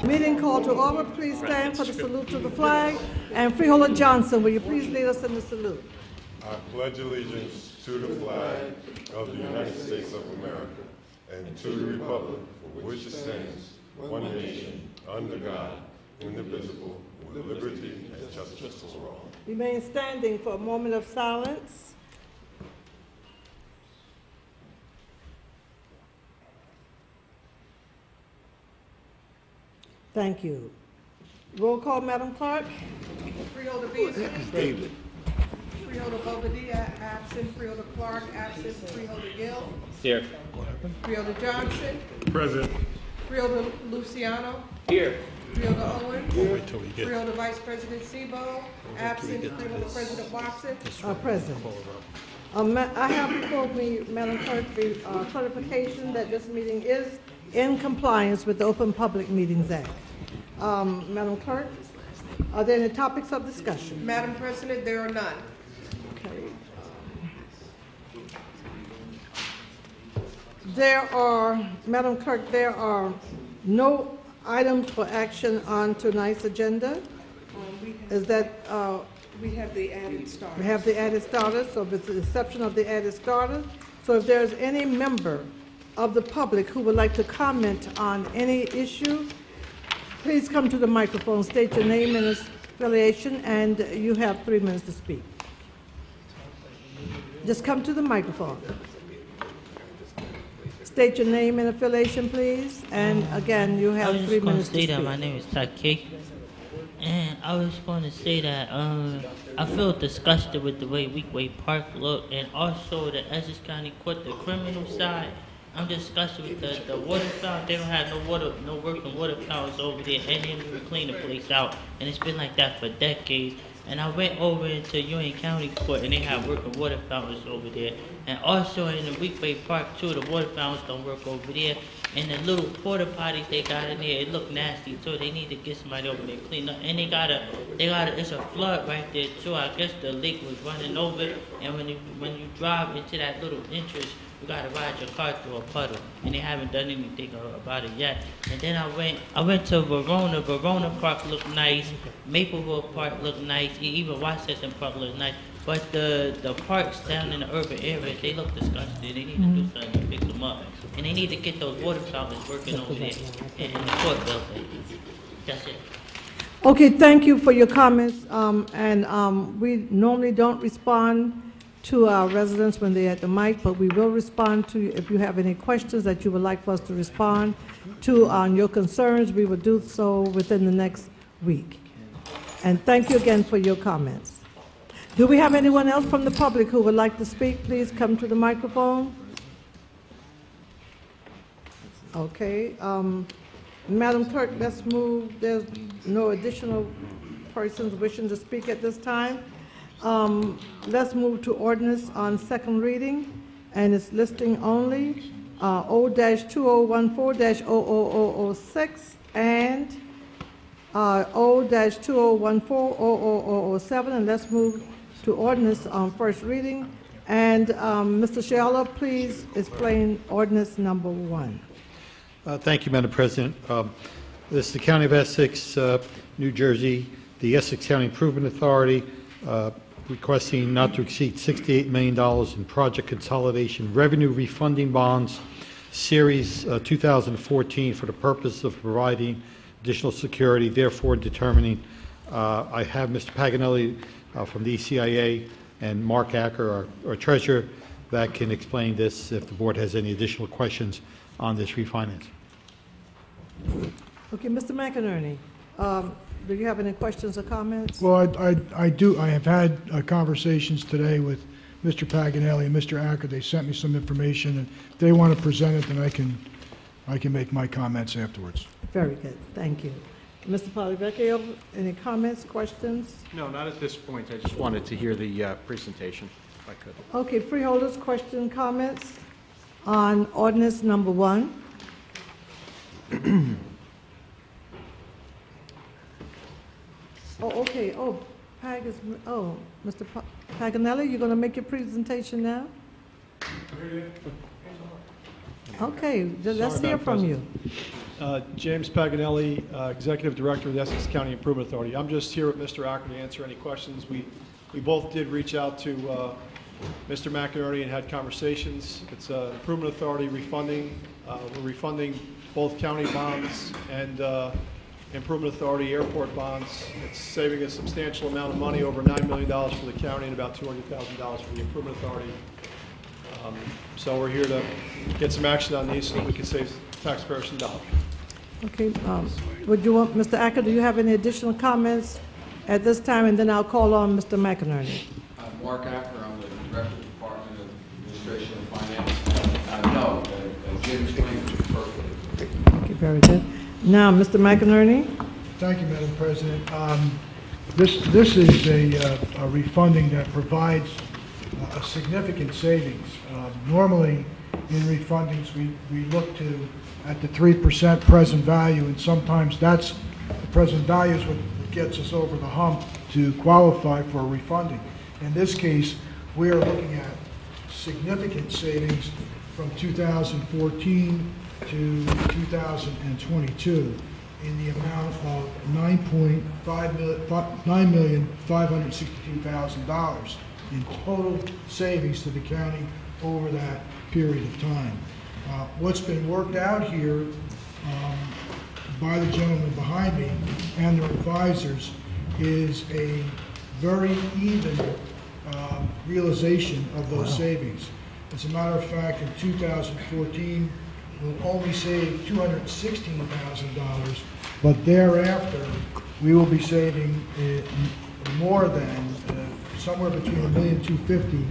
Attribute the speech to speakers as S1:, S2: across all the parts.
S1: Meeting called to order. Please stand for the salute to the flag. And Freeholder Johnson, will you please lead us in the salute?
S2: I pledge allegiance to the flag of the United States of America and to the republic for which it stands, one nation, under God, indivisible, with liberty and justice for all.
S1: Remain standing for a moment of silence. Thank you. Roll call, Madam Clerk.
S3: Freeholder Beasley. David. Freeholder Bobadilla, absent. Freeholder Clark, absent. Freeholder Gill.
S4: Here.
S3: Freeholder Johnson.
S2: Present.
S3: Freeholder Luciano.
S4: Here.
S3: Freeholder Owens.
S2: Wait till we get.
S3: Freeholder Vice President Sebo, absent. Freeholder President Watson.
S1: Present. I have before me, Madam Clerk, the clarification that this meeting is in compliance with the Open Public Meetings Act. Madam Clerk, are there any topics of discussion?
S3: Madam President, there are none.
S1: Okay. Madam Clerk, there are no items for action on tonight's agenda. Is that,
S3: We have the added starters.
S1: we have the added starters, so with the exception of the added starters. So if there's any member of the public who would like to comment on any issue, please come to the microphone, state your name and affiliation, and you have 3 minutes to speak. Just come to the microphone. State your name and affiliation, please, and again, you have 3 minutes to speak.
S5: I was just going to say that my name is Taki, and I was going to say that I feel disgusted with the way Weekway Park looked, and also the Essex County Court, the criminal side. I'm disgusted with the water fountain. They don't have no working water fountains over there, and they didn't even clean the place out. And it's been like that for decades. And I went over into Union County Court, and they have working water fountains over there. And also in the Weekway Park too, the water fountains don't work over there. And the little porta potties they got in there, it look nasty too. They need to get somebody over there clean up. And it's a flood right there too. I guess the lake was running over, and when you drive into that little entrance, you gotta ride your car through a puddle, and they haven't done anything about it yet. And then I went to Verona. Verona Park looked nice. Mapleville Park looked nice. Even Washington Park looked nice. But the parks down in the urban areas, they look disgusting. They need to do something to fix them up, and they need to get those water fountains working over there in the court building. That's it.
S1: Okay, thank you for your comments, we normally don't respond to our residents when they're at the mic, but we will respond to you if you have any questions that you would like for us to respond to on your concerns. We will do so within the next week. And thank you again for your comments. Do we have anyone else from the public who would like to speak? Please come to the microphone. Okay, Madam Clerk, let's move. There's no additional persons wishing to speak at this time. Let's move to ordinance on second reading, and it's listing only O-2014-00006 and O-2014-00007, and let's move to ordinance on first reading. And Mr. Scialla, please explain ordinance number 1.
S6: Thank you, Madam President. This is the County of Essex, New Jersey, the Essex County Improvement Authority, requesting not to exceed $68 million in project consolidation revenue refunding bonds, Series 2014, for the purpose of providing additional security, therefore determining. I have Mr. Paganelli from the ECIA and Mark Acker, our treasurer, that can explain this if the board has any additional questions on this refinance.
S1: Okay, Mr. McInerney, do you have any questions or comments?
S7: Well, I do. I have had conversations today with Mr. Paganelli and Mr. Acker. They sent me some information, and if they want to present it, then I can make my comments afterwards.
S1: Very good. Thank you. Mr. Polyvecchio, any comments, questions?
S4: No, not at this point. I just wanted to hear the presentation, if I could.
S1: Okay, freeholders, question, comments on ordinance number 1. Oh, okay. Oh, Mr. Paganelli, you're going to make your presentation now? Okay, let's hear from you.
S8: James Paganelli, Executive Director of the Essex County Improvement Authority. I'm just here with Mr. Acker to answer any questions. We both did reach out to Mr. McInerney and had conversations. It's Improvement Authority refunding. We're refunding both county bonds and Improvement Authority airport bonds. It's saving a substantial amount of money, over $9 million for the county and about $200,000 for the Improvement Authority. So we're here to get some action on these so that we can save taxpayers some dollars.
S1: Okay, would you want, Mr. Acker, do you have any additional comments at this time? And then I'll call on Mr. McInerney.
S9: Mark Acker, I'm the Director of the Department of Administration and Finance. No, Jim explained it perfectly.
S1: Okay, very good. Now, Mr. McInerney.
S7: Thank you, Madam President. This is a refunding that provides a significant savings. Normally, in refundings, we look at the 3% present value, and sometimes the present value is what gets us over the hump to qualify for a refunding. In this case, we are looking at significant savings from 2014 to 2022 in the amount of $9,562,000 in total savings to the county over that period of time. What's been worked out here by the gentleman behind me and their advisors is a very even realization of those savings. As a matter of fact, in 2014, we'll only save $216,000, but thereafter, we will be saving more than somewhere between $1,250,000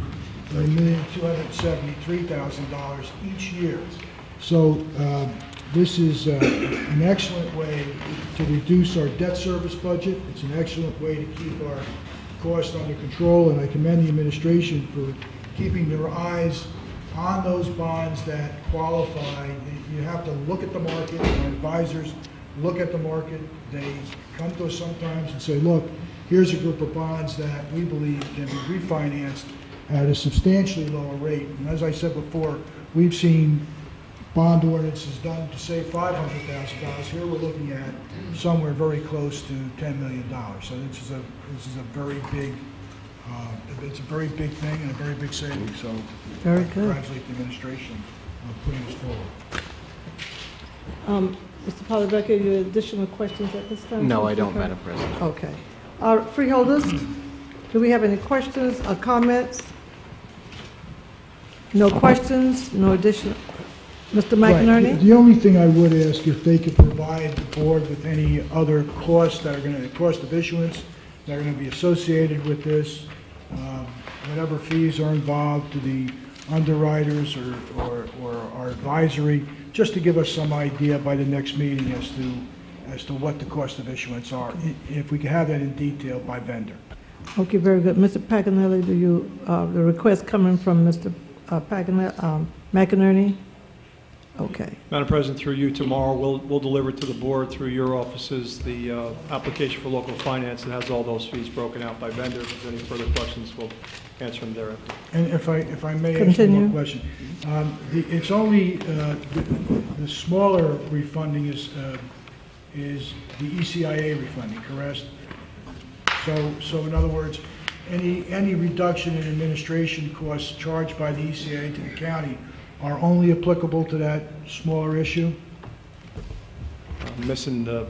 S7: and $1,273,000 each year. So this is an excellent way to reduce our debt service budget. It's an excellent way to keep our costs under control, and I commend the administration for keeping their eyes on those bonds that qualify. You have to look at the market. Our advisors look at the market. They come to us sometimes and say, look, here's a group of bonds that we believe can be refinanced at a substantially lower rate. And as I said before, we've seen bond ordinances done to save $500,000. Here we're looking at somewhere very close to $10 million. So this is a very big, it's a very big thing and a very big saving. So
S1: Very
S7: I
S1: good.
S7: congratulate the administration on putting this forward.
S1: Mr. Polybecker, you have additional questions at this time?
S4: No, I don't, Madam President.
S1: Okay. Freeholders, do we have any questions or comments? No questions, no additional. Mr. McInerney?
S7: Right. The only thing I would ask, if they could provide the board with any other costs that are going to, cost of issuance that are going to be associated with this, whatever fees are involved to the underwriters or our advisory, just to give us some idea by the next meeting as to what the cost of issuance are, if we could have that in detail by vendor.
S1: Okay, very good. Mr. Paganelli, do you, the request coming from Mr. McInerney? Okay.
S8: Madam President, through you tomorrow, we'll deliver to the board through your offices the application for local finance that has all those fees broken out by vendor. If there's any further questions, we'll answer them thereafter.
S7: And if I may ask
S1: Continue.
S7: one more question. It's only, the smaller refunding is the ECIA refunding, correct? So in other words, any reduction in administration costs charged by the ECIA to the county are only applicable to that smaller issue?
S8: I'm missing the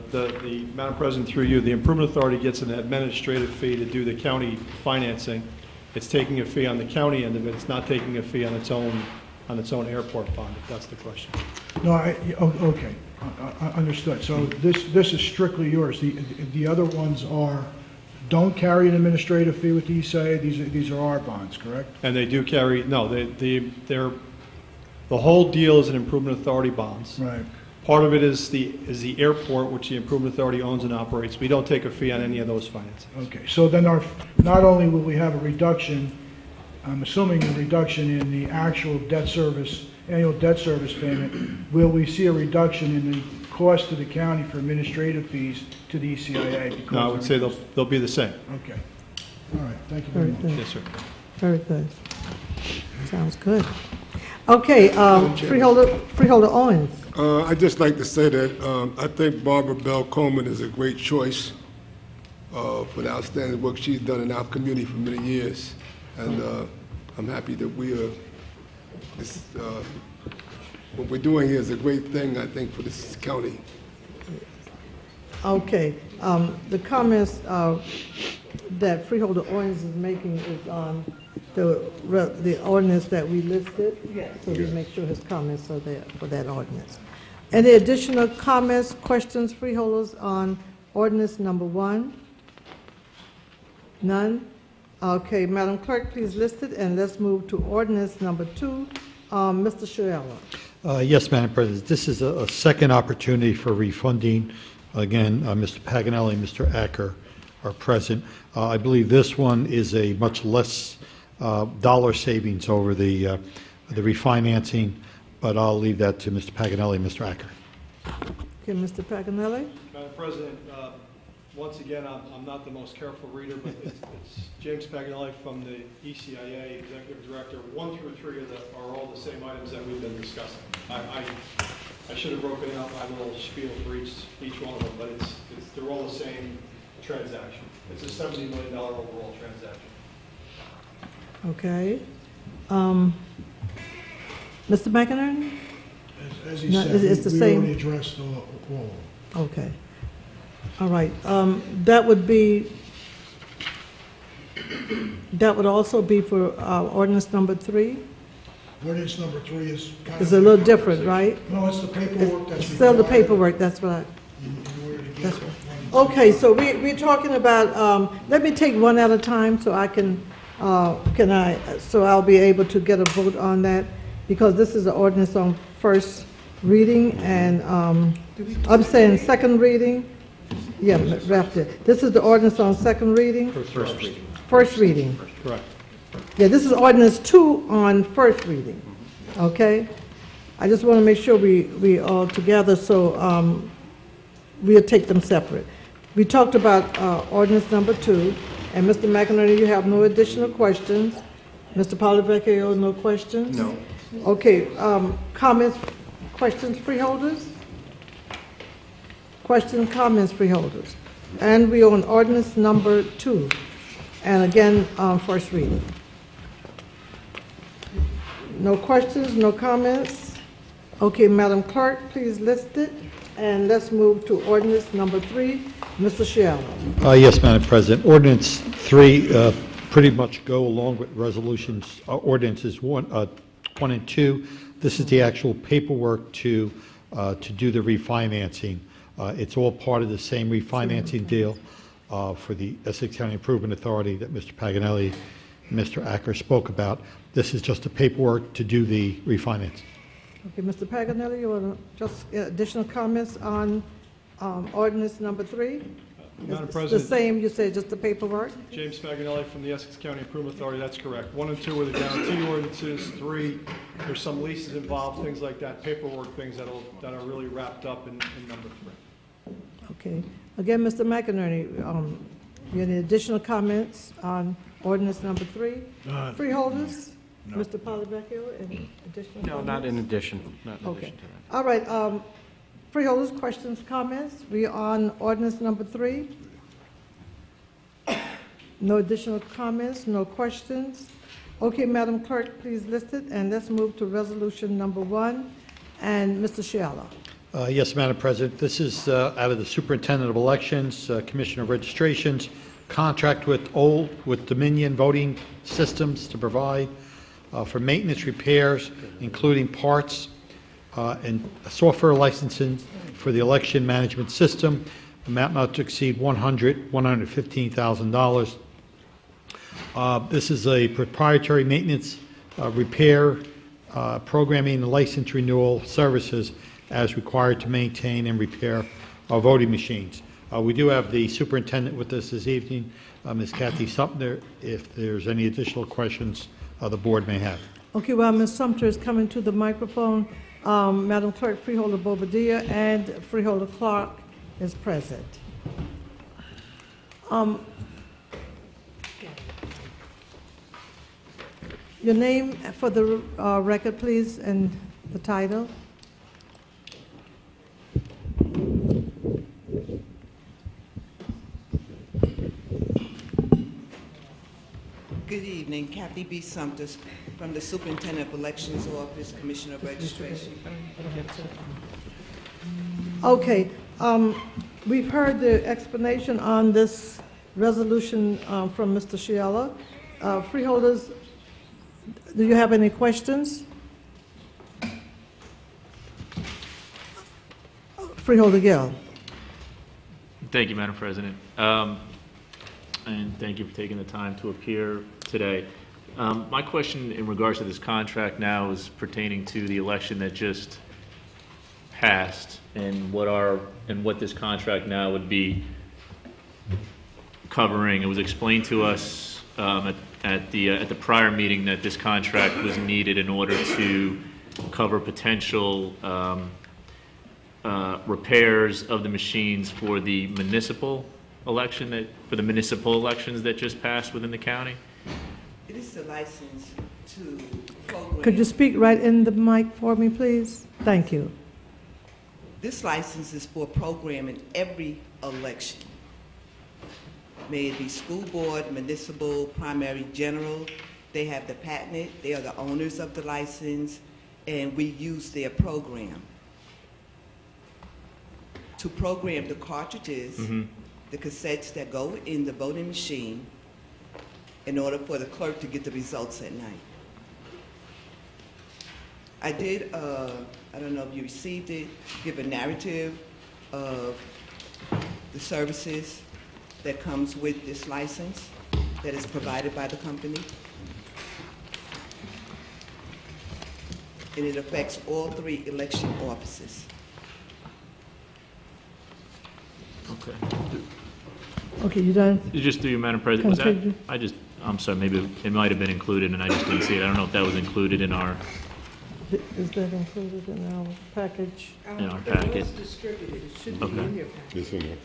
S8: Madam President, through you, the Improvement Authority gets an administrative fee to do the county financing. It's taking a fee on the county end of it. It's not taking a fee on its own airport bond, if that's the question.
S7: No, okay, understood. So this is strictly yours. The other ones don't carry an administrative fee with the ECIA. These are our bonds, correct?
S8: And they do carry, no, they're, the whole deal is an Improvement Authority bonds.
S7: Right.
S8: Part of it is the airport, which the Improvement Authority owns and operates. We don't take a fee on any of those financings.
S7: Okay, so then not only will we have a reduction, I'm assuming a reduction in the actual debt service, annual debt service payment, will we see a reduction in the cost to the county for administrative fees to the ECIA?
S8: No, I would say they'll be the same.
S7: Okay. All right, thank you very
S1: Very
S7: much.
S1: good.
S8: Yes, sir.
S1: Very good. Sounds good. Okay, Freeholder Owens.
S10: I'd just like to say that I think Barbara Bell Coleman is a great choice for the outstanding work she's done in our community for many years. And I'm happy that what we're doing here is a great thing, I think, for this county.
S1: Okay, the comments that Freeholder Owens is making is on the ordinance that we listed. Yes. So we make sure his comments are there for that ordinance. Any additional comments, questions, freeholders on ordinance number 1? None? Okay, Madam Clerk, please list it, and let's move to ordinance number 2. Mr. Scialla.
S6: Yes, Madam President. This is a second opportunity for refunding. Again, Mr. Paganelli and Mr. Acker are present. I believe this one is a much less dollar savings over the refinancing, but I'll leave that to Mr. Paganelli and Mr. Acker.
S1: Okay, Mr. Paganelli.
S8: Madam President, once again, I'm not the most careful reader, but it's James Paganelli from the ECIA, Executive Director. 1 through 3 are all the same items that we've been discussing. I should have broken out my little spiel for each one of them, but they're all the same transaction. It's a $70 million overall transaction.
S1: Okay. Mr. McInerney?
S7: As he
S1: No,
S7: said,
S1: it's the
S7: we
S1: same.
S7: already addressed all of them.
S1: Okay. All right. That would also be for ordinance number 3?
S7: Ordinance number 3 is kind of...
S1: It's a little different, right?
S7: No, it's the paperwork that's
S1: It's still the
S7: required
S1: paperwork, that's what
S7: in order to get
S1: that's
S7: the
S1: what.
S7: funds.
S1: Okay, so we're talking about, let me take one at a time so I so I'll be able to get a vote on that, because this is an ordinance on first reading, and I'm saying second reading. Yeah, left it. This is the ordinance on second reading?
S4: First reading.
S1: First reading.
S8: Correct.
S1: Yeah, this is ordinance 2 on first reading, okay? I just want to make sure we all together, so we'll take them separate. We talked about ordinance number 2, and Mr. McInerney, you have no additional questions. Mr. Polyvecchio, no questions?
S10: No.
S1: Okay, comments, questions, freeholders? Questions, comments, freeholders? And we on ordinance number 2, and again, first reading. No questions, no comments? Okay, Madam Clerk, please list it, and let's move to ordinance number 3. Mr. Scialla.
S6: Yes, Madam President. Ordinance 3 pretty much go along with resolutions, ordinances 1 and 2. This is the actual paperwork to do the refinancing. It's all part of the same refinancing deal for the Essex County Improvement Authority that Mr. Paganelli and Mr. Acker spoke about. This is just the paperwork to do the refinance.
S1: Okay, Mr. Paganelli, you want to just additional comments on ordinance number 3?
S8: Madam
S1: It's
S8: President.
S1: the same, you said, just the paperwork?
S8: James Paganelli from the Essex County Improvement Authority, that's correct. 1 and 2 are the guarantee ordinances. 3, there's some leases involved, things like that, paperwork things that are really wrapped up in number 3.
S1: Okay. Again, Mr. McInerney, you any additional comments on ordinance number 3? Freeholders? No. Mr. Polyvecchio, any additional
S4: No,
S1: comments?
S4: not in addition. Not in
S1: Okay.
S4: addition to that.
S1: All right, freeholders, questions, comments? We are on ordinance number 3. No additional comments, no questions? Okay, Madam Clerk, please list it, and let's move to resolution number 1. And Mr. Scialla.
S6: Yes, Madam President. This is out of the Superintendent of Elections, Commissioner of Registrations, contract with Dominion Voting Systems to provide for maintenance repairs, including parts and software licensing for the election management system, amount not to exceed $115,000. This is a proprietary maintenance, repair, programming, and license renewal services as required to maintain and repair our voting machines. We do have the superintendent with us this evening, Ms. Kathy Sumter, if there's any additional questions the board may have.
S1: Okay, while Ms. Sumter is coming to the microphone, Madam Clerk, Freeholder Bobadilla and Freeholder Clark is present. Your name for the record, please, and the title.
S3: Good evening, Kathy B. Sumter from the Superintendent of Elections Office, Commissioner of Registration.
S1: Okay, we've heard the explanation on this resolution from Mr. Shiella. Freeholders, do you have any questions? Freeholder Gill.
S11: Thank you, Madam President. And thank you for taking the time to appear today. My question in regards to this contract now is pertaining to the election that just passed and what this contract now would be covering. It was explained to us at the prior meeting that this contract was needed in order to cover potential repairs of the machines for the municipal elections that just passed within the county.
S3: It is a license to program.
S1: Could you speak right in the mic for me, please? Thank you.
S3: This license is for programming every election. May it be school board, municipal, primary, general. They have the patent, they are the owners of the license, and we use their program. To program the cartridges, the cassettes that go in the voting machine, in order for the clerk to get the results at night. I did, I don't know if you received it, give a narrative of the services that comes with this license that is provided by the company. And it affects all 3 election offices.
S11: Okay.
S1: Okay, you done?
S11: Just through you, Madam President, was that,
S1: Continue.
S11: I'm sorry, maybe it might have been included and I just didn't see it. I don't know if that was included in our
S1: Is that included in our package?
S11: packet.
S3: It was distributed, it should be
S11: Okay.
S3: in your package.
S2: It's in here.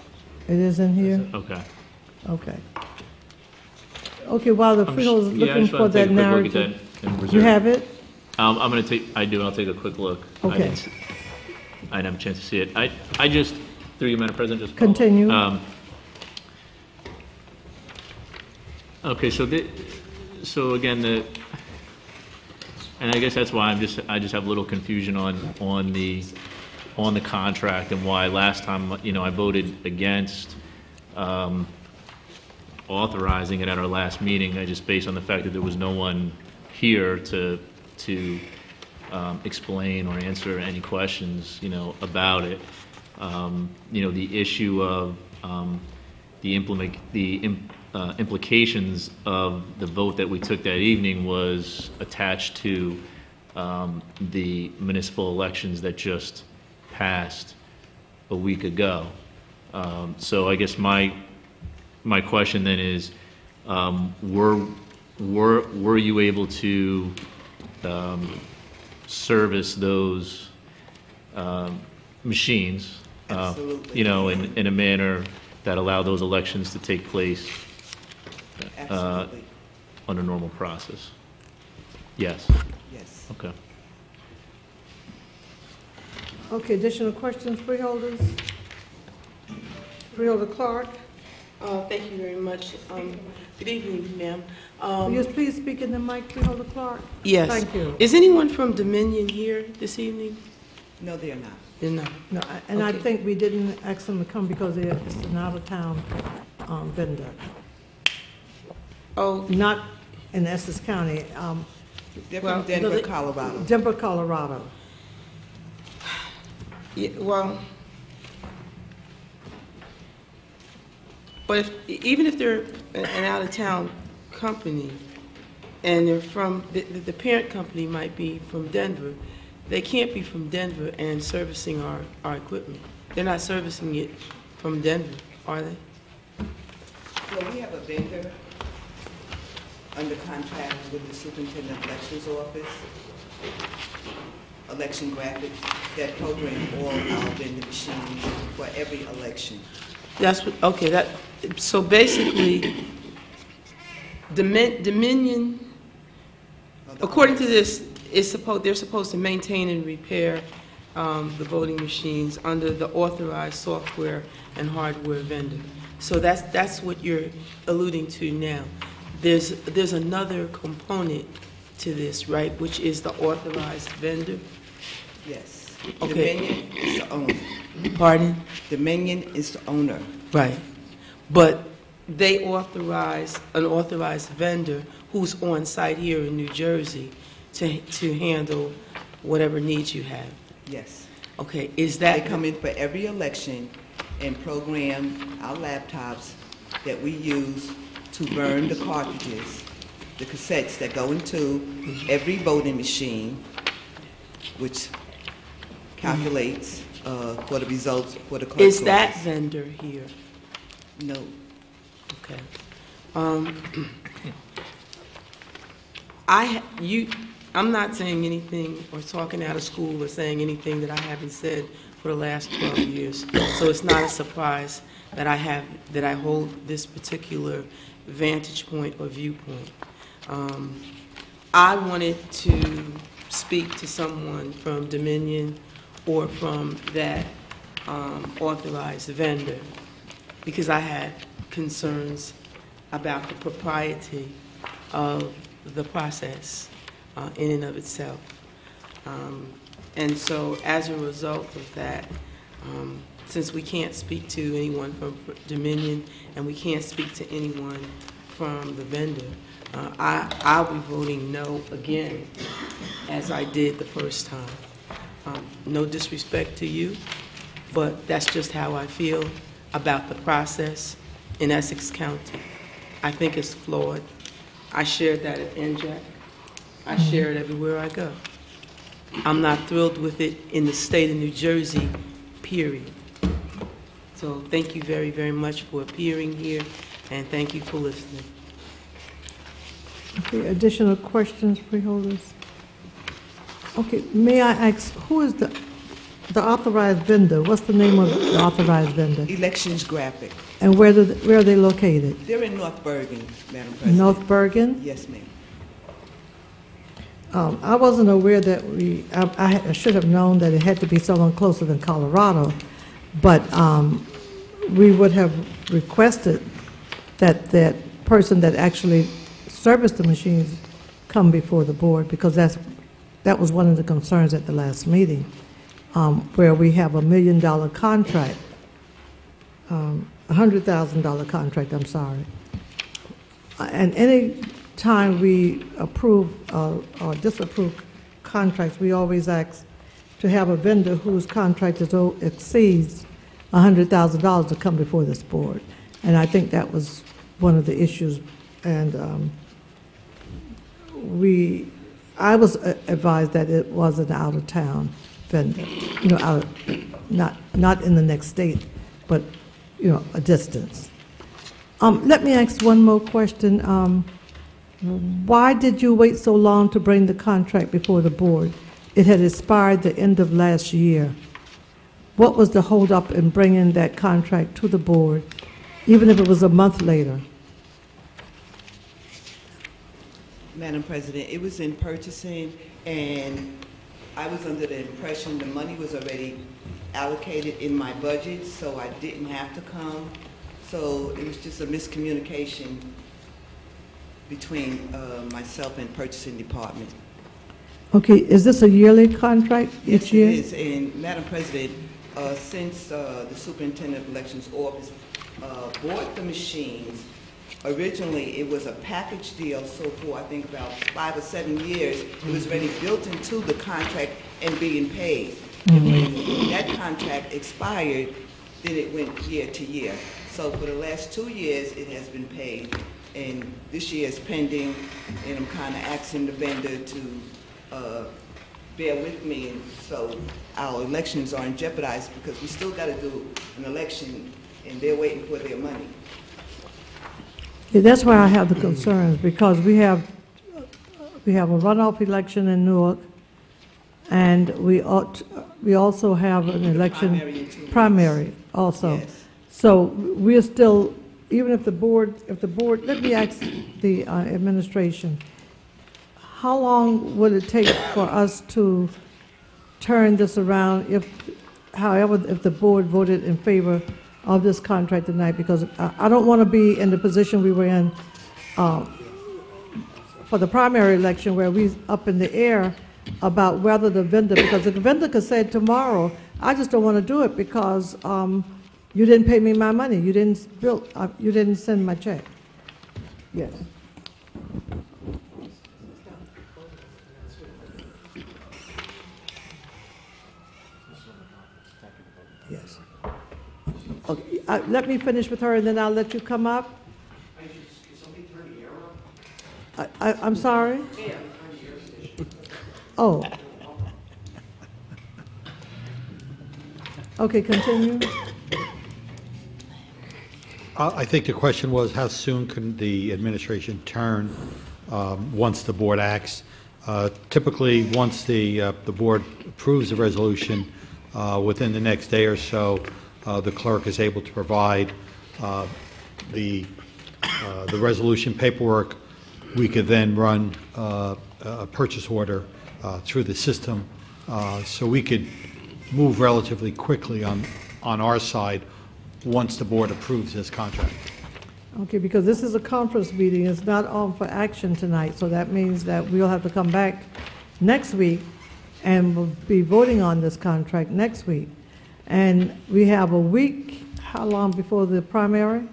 S1: It is in here?
S11: Okay.
S1: Okay. Okay, while the
S11: Yeah,
S1: freeholders
S11: I
S1: looking
S11: just
S1: for
S11: want to take
S1: that
S11: a quick look at
S1: narrative.
S11: that and
S1: You
S11: reserve.
S1: have it?
S11: I'm going to take, I do, I'll take a quick look.
S1: Okay.
S11: I didn't have a chance to see it. I just, through you, Madam President, just.
S1: Continue.
S11: Okay, so again, and I guess that's why I just have a little confusion on the contract and why last time, I voted against authorizing it at our last meeting. I just based on the fact that there was no one here to explain or answer any questions, about it. The issue of the implications of the vote that we took that evening was attached to the municipal elections that just passed a week ago. So I guess my question then is, were you able to service those machines,
S3: Absolutely.
S11: in a manner that allowed those elections to take place
S3: Absolutely,
S11: on a normal process? Yes.
S3: yes.
S11: Okay.
S1: Okay, additional questions, freeholders? Freeholder Clark?
S12: Thank you very much. Good evening, ma'am.
S1: Will you please speak in the mic, Freeholder Clark?
S12: Yes.
S1: Thank you.
S12: Is anyone from Dominion here this evening?
S3: No, they are not.
S12: They're not.
S1: No, and I
S12: Okay.
S1: think we didn't ask them to come because it's an out-of-town vendor,
S12: Oh,
S1: not in Essex County,
S3: They're
S12: Well,
S3: from Denver,
S12: no, they-
S3: Colorado.
S1: Denver, Colorado.
S12: yeah, well, but even if they're an out-of-town company, and they're from, the parent company might be from Denver, they can't be from Denver and servicing our equipment. They're not servicing it from Denver, are they?
S3: Well, we have a vendor under contract with the Superintendent of Elections Office, Election Graphics, that program all our vendor machines for every election.
S12: That's what, okay, so basically, Dominion, according to this, they're supposed to maintain and repair the voting machines under the authorized software and hardware vendor. So that's what you're alluding to now. there's another component to this, right, which is the authorized vendor?
S3: Yes.
S12: Okay.
S3: Dominion is the owner.
S12: Pardon?
S3: Dominion is the owner.
S12: Right. But they authorize an authorized vendor who's on site here in New Jersey to handle whatever needs you have.
S3: Yes.
S12: Okay, is that?
S3: They come in for every election and program our laptops that we use to burn the cartridges, the cassettes that go into every voting machine, which calculates for the results for the clerk's
S12: Is that
S3: office.
S12: vendor here?
S3: No.
S12: Okay. I'm not saying anything or talking out of school or saying anything that I haven't said for the last 12 years. So it's not a surprise that I hold this particular vantage point or viewpoint. I wanted to speak to someone from Dominion or from that authorized vendor because I had concerns about the propriety of the process in and of itself. And so as a result of that, since we can't speak to anyone from Dominion and we can't speak to anyone from the vendor, I'll be voting no again, as I did the first time. No disrespect to you, but that's just how I feel about the process in Essex County. I think it's flawed. I shared that at NJAC. I share it everywhere I go. I'm not thrilled with it in the state of New Jersey, period. So thank you very, very much for appearing here, and thank you for listening.
S1: Okay, additional questions, freeholders? Okay, may I ask, who is the authorized vendor? What's the name of the authorized vendor?
S3: Elections Graphic.
S1: And where are they located?
S3: They're in North Bergen, Madam President.
S1: North Bergen?
S3: Yes, ma'am.
S1: I wasn't aware that I should have known that it had to be someone closer than Colorado, but we would have requested that that person that actually serviced the machines come before the board, because that was one of the concerns at the last meeting, where we have $1 million contract, $100,000 contract, I'm sorry. And any time we approve or disapprove contracts, we always ask to have a vendor whose contract exceeds $100,000 to come before this board. And I think that was one of the issues. And I was advised that it was an out-of-town vendor, you know, not in the next state, but, you know, a distance. Let me ask one more question. Why did you wait so long to bring the contract before the board? It had expired the end of last year. What was the holdup in bringing that contract to the board, even if it was a month later?
S3: Madam President, it was in purchasing, and I was under the impression the money was already allocated in my budget, so I didn't have to come. So it was just a miscommunication between myself and purchasing department.
S1: Okay, is this a yearly contract each year?
S3: Yes, it is. And Madam President, since the Superintendent of Elections Office bought the machines, originally it was a package deal, so for I think about 5 or 7 years, it was already built into the contract and being paid. And when that contract expired, then it went year to year. So for the last 2 years, it has been paid, and this year is pending, and I'm kind of asking the vendor to bear with me, and so our elections aren't jeopardized, because we still got to do an election, and they're waiting for their money.
S1: Yeah, that's why I have the concerns, because we have a runoff election in Newark, and we also have an election primary also.
S3: Yes.
S1: So we're still, even if the board, let me ask the administration, how long would it take for us to turn this around if the board voted in favor of this contract tonight? Because I don't want to be in the position we were in for the primary election where we up in the air about whether the vendor, because the vendor could say tomorrow, I just don't want to do it because you didn't pay me my money, you didn't send my check. Yes. Yes. Okay, let me finish with her and then I'll let you come up. I'm sorry? Oh. Okay, continue.
S6: I think the question was, how soon can the administration turn once the board acts? Typically, once the board approves the resolution, within the next day or so, the clerk is able to provide the resolution paperwork. We could then run a purchase order through the system, so we could move relatively quickly on our side once the board approves this contract.
S1: Okay, because this is a conference meeting, it's not on for action tonight, so that means that we'll have to come back next week and we'll be voting on this contract next week. And we have a week, how long before the primary?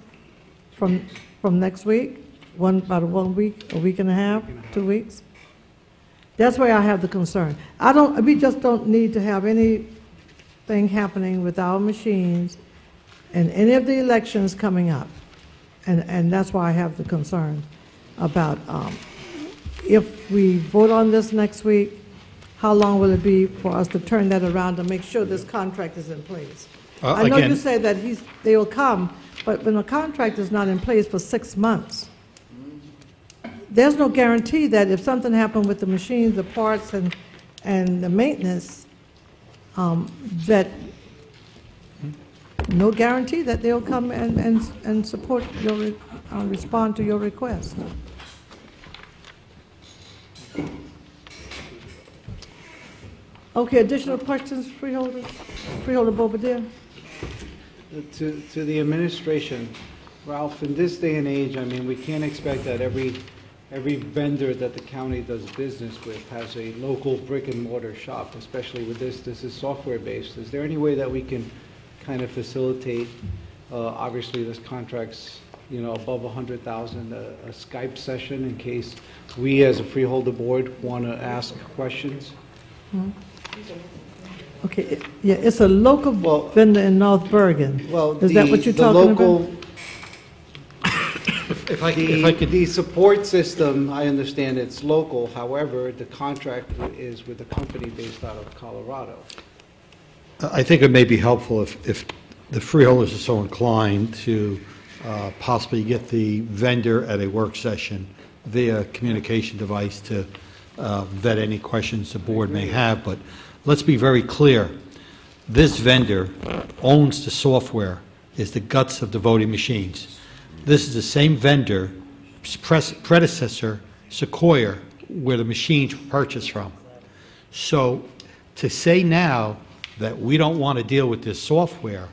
S1: From next week? About 1 week, a week and a half, 2 weeks? That's where I have the concern. We just don't need to have anything happening with our machines in any of the elections coming up. And that's why I have the concern about if we vote on this next week, how long will it be for us to turn that around to make sure this contract is in place? I know you say that they will come, but when a contract is not in place for 6 months, there's no guarantee that if something happened with the machines, the parts, and the maintenance, that no guarantee that they'll come and support your, respond to your request. Okay, additional questions, Freeholder? Freeholder Bobadilla?
S13: To the administration, Ralph, in this day and age, I mean, we can't expect that every vendor that the county does business with has a local brick and mortar shop, especially with this is software based. Is there any way that we can kind of facilitate, obviously this contract's, above 100,000, a Skype session in case we as a Freeholder board want to ask questions?
S1: Hmm. Okay, yeah, it's a local vendor in North Bergen.
S13: Well,
S1: is that what you're talking about?
S6: If I could,
S13: the support system, I understand it's local. However, the contract is with a company based out of Colorado.
S6: I think it may be helpful if the freeholders are so inclined to possibly get the vendor at a work session via communication device to vet any questions the board may have. But let's be very clear. This vendor owns the software, is the guts of the voting machines. This is the same vendor, predecessor, Sequoia, where the machines were purchased from. So to say now that we don't want to deal with this software,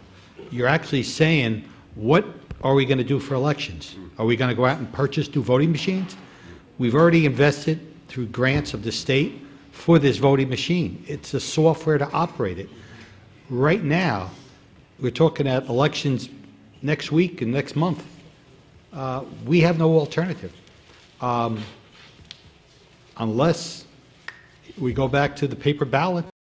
S6: you're actually saying, what are we going to do for elections? Are we going to go out and purchase new voting machines? We've already invested through grants of the state for this voting machine. It's a software to operate it. Right now, we're talking at elections next week and next month. We have no alternative. Unless we go back to the paper ballot